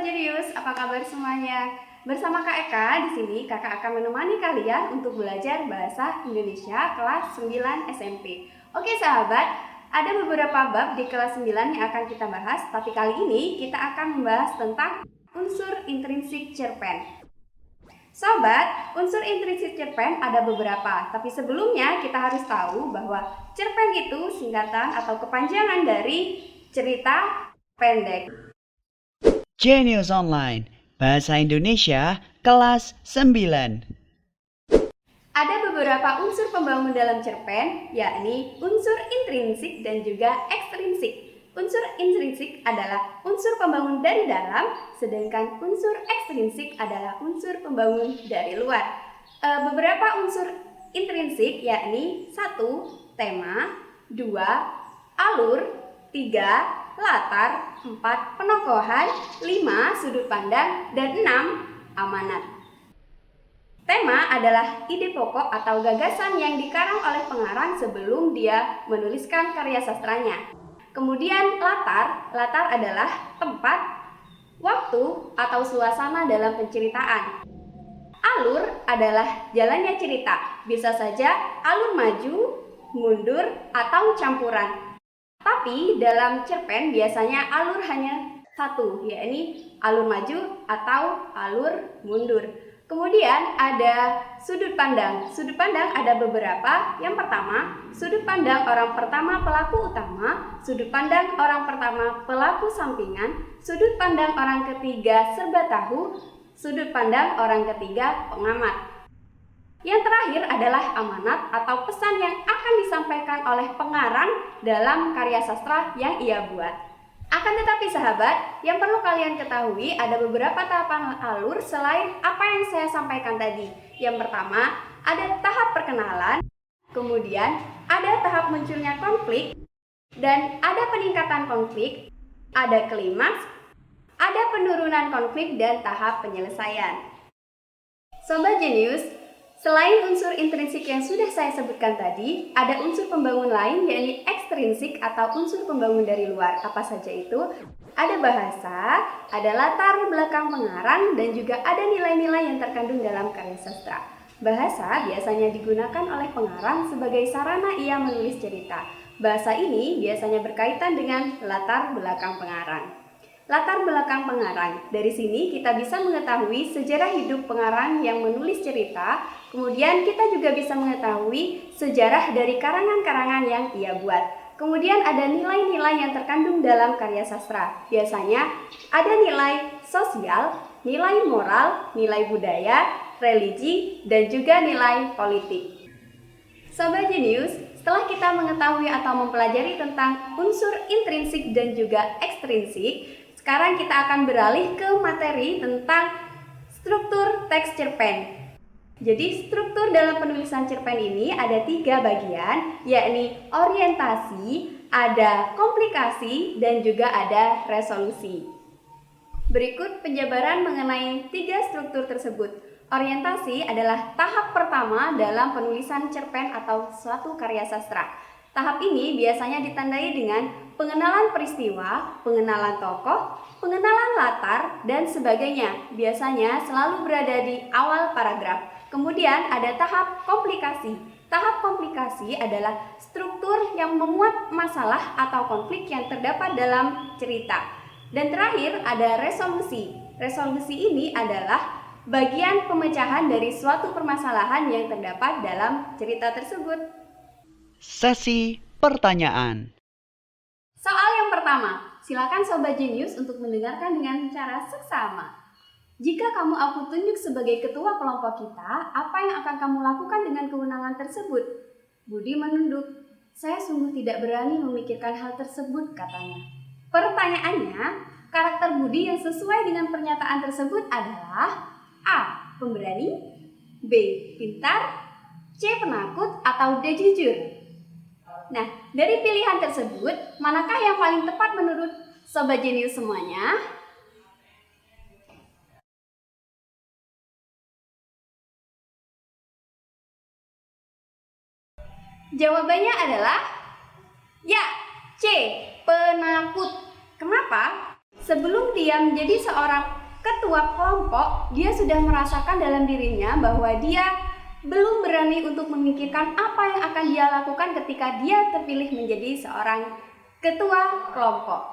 Sobat Jenius, apa kabar semuanya? Bersama Kak Eka di sini, Kakak akan menemani kalian untuk belajar bahasa Indonesia kelas 9 SMP. Oke sahabat, ada beberapa bab di kelas 9 yang akan kita bahas, tapi kali ini kita akan membahas tentang unsur intrinsik cerpen. Sobat, unsur intrinsik cerpen ada beberapa, tapi sebelumnya kita harus tahu bahwa cerpen itu singkatan atau kepanjangan dari cerita pendek. Genius Online, Bahasa Indonesia kelas 9. Ada beberapa unsur pembangun dalam cerpen, yakni unsur intrinsik dan juga ekstrinsik. Unsur intrinsik adalah unsur pembangun dari dalam, sedangkan unsur ekstrinsik adalah unsur pembangun dari luar. Beberapa unsur intrinsik yakni 1. Tema, 2. Alur, 3. Latar, 4. Penokohan, 5. Sudut pandang, dan 6. Amanat. Tema adalah ide pokok atau gagasan yang dikarang oleh pengarang sebelum dia menuliskan karya sastranya. Kemudian latar adalah tempat, waktu, atau suasana dalam penceritaan. Alur adalah jalannya cerita, bisa saja alur maju, mundur, atau campuran. Tapi dalam cerpen biasanya alur hanya satu, yakni alur maju atau alur mundur. Kemudian ada sudut pandang. Sudut pandang ada beberapa. Yang pertama, sudut pandang orang pertama pelaku utama, sudut pandang orang pertama pelaku sampingan, sudut pandang orang ketiga serba tahu, sudut pandang orang ketiga pengamat. Yang terakhir adalah amanat atau pesan yang akan disampaikan oleh pengarang dalam karya sastra yang ia buat. Akan tetapi sahabat, yang perlu kalian ketahui ada beberapa tahapan alur selain apa yang saya sampaikan tadi. Yang pertama, ada tahap perkenalan, kemudian ada tahap munculnya konflik, dan ada peningkatan konflik, ada klimaks, ada penurunan konflik, dan tahap penyelesaian. Sobat Jenius, selain unsur intrinsik yang sudah saya sebutkan tadi, ada unsur pembangun lain yakni ekstrinsik atau unsur pembangun dari luar. Apa saja itu? Ada bahasa, ada latar belakang pengarang, dan juga ada nilai-nilai yang terkandung dalam karya sastra. Bahasa biasanya digunakan oleh pengarang sebagai sarana ia menulis cerita. Bahasa ini biasanya berkaitan dengan latar belakang pengarang. Latar belakang pengarang. Dari sini kita bisa mengetahui sejarah hidup pengarang yang menulis cerita. Kemudian kita juga bisa mengetahui sejarah dari karangan-karangan yang ia buat. Kemudian ada nilai-nilai yang terkandung dalam karya sastra. Biasanya ada nilai sosial, nilai moral, nilai budaya, religi, dan juga nilai politik. Sobat Jenius, setelah kita mengetahui atau mempelajari tentang unsur intrinsik dan juga ekstrinsik, sekarang kita akan beralih ke materi tentang struktur teks cerpen. Jadi struktur dalam penulisan cerpen ini ada 3 bagian, yakni orientasi, ada komplikasi, dan juga ada resolusi. Berikut penjabaran mengenai 3 struktur tersebut. Orientasi adalah tahap pertama dalam penulisan cerpen atau suatu karya sastra. Tahap ini biasanya ditandai dengan pengenalan peristiwa, pengenalan tokoh, pengenalan latar, dan sebagainya. Biasanya selalu berada di awal paragraf. Kemudian ada tahap komplikasi. Tahap komplikasi adalah struktur yang memuat masalah atau konflik yang terdapat dalam cerita. Dan terakhir ada resolusi. Resolusi ini adalah bagian pemecahan dari suatu permasalahan yang terdapat dalam cerita tersebut. Sesi pertanyaan. Soal yang pertama, silakan Sobat Jenius untuk mendengarkan dengan cara seksama. Jika kamu aku tunjuk sebagai ketua kelompok kita, apa yang akan kamu lakukan dengan kewenangan tersebut? Budi menunduk. Saya sungguh tidak berani memikirkan hal tersebut, katanya. Pertanyaannya, karakter Budi yang sesuai dengan pernyataan tersebut adalah A. Pemberani, B. Pintar, C. Penakut, atau D. Jujur. Nah, dari pilihan tersebut, manakah yang paling tepat menurut Sobat Jenius semuanya? Jawabannya adalah ya, C. Penakut. Kenapa? Sebelum dia menjadi seorang ketua kelompok, dia sudah merasakan dalam dirinya bahwa dia belum berani untuk memikirkan apa yang akan dia lakukan ketika dia terpilih menjadi seorang ketua kelompok.